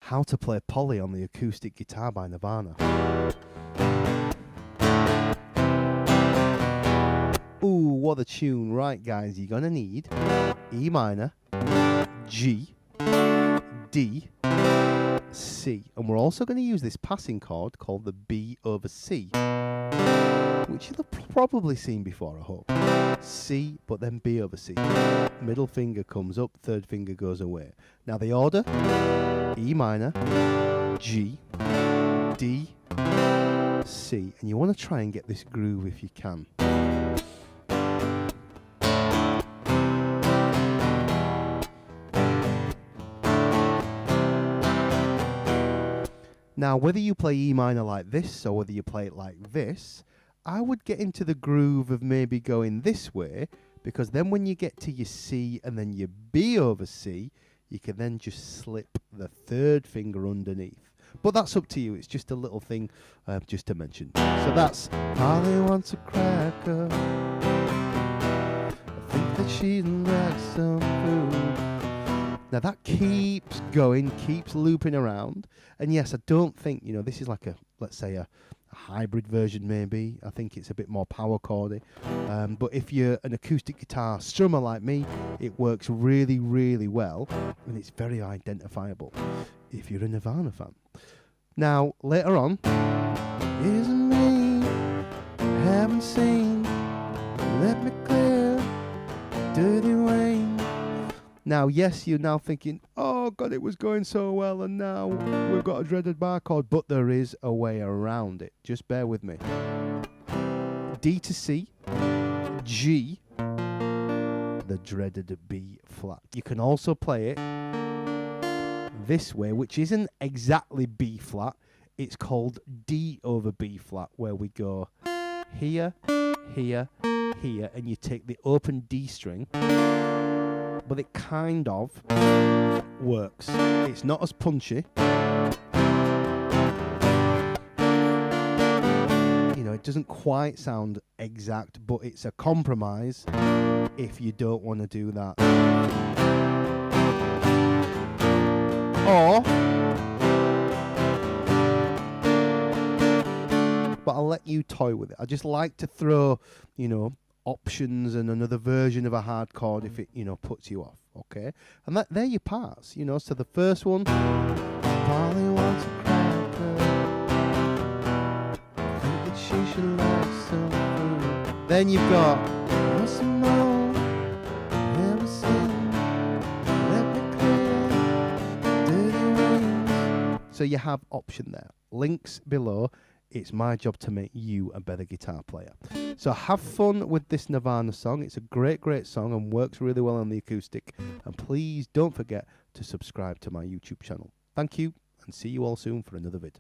How to Play Polly on the Acoustic Guitar by Nirvana. Ooh, what a tune. Right, guys, you're going to need E minor, G, D, C. And we're also going to use this passing chord called the B over C, which you'll have probably seen before, I hope. C, but then B over C. Middle finger comes up, third finger goes away. Now the order: E minor, G, D, C. And you want to try and get this groove if you can. Now, whether you play E minor like this or whether you play it like this, I would get into the groove of maybe going this way, because then when you get to your C and then your B over C, you can then just slip the third finger underneath. But that's up to you. It's just a little thing just to mention. So that's Polly wants a cracker. I think that she'd like some food. Now that keeps going, keeps looping around. And yes, I don't think, this is like let's say a hybrid version maybe. I think it's a bit more power chordy. But if you're an acoustic guitar strummer like me, it works really, really well. And it's very identifiable if you're a Nirvana fan. Now, later on, isn't me, haven't seen, let me clear, dirty Wayne. Now, yes, you're now thinking, oh, God, it was going so well, and now we've got a dreaded bar chord. But there is a way around it. Just bear with me. D to C, G, the dreaded B flat. You can also play it this way, which isn't exactly B flat. It's called D over B flat, where we go here, here, here, and you take the open D string. But it kind of works. It's not as punchy. It doesn't quite sound exact, but it's a compromise if you don't want to do that. But I'll let you toy with it. I just like to throw, options and another version of a hard chord if it puts you off. Okay, and they're your parts. So the first one, Polly wants a cracker, I think that she should like some food. Then you've got what's some more, never seen, let me clear, dirty wings. So you have option there. Links below. It's my job to make you a better guitar player. So have fun with this Nirvana song. It's a great, great song and works really well on the acoustic. And please don't forget to subscribe to my YouTube channel. Thank you, and see you all soon for another vid.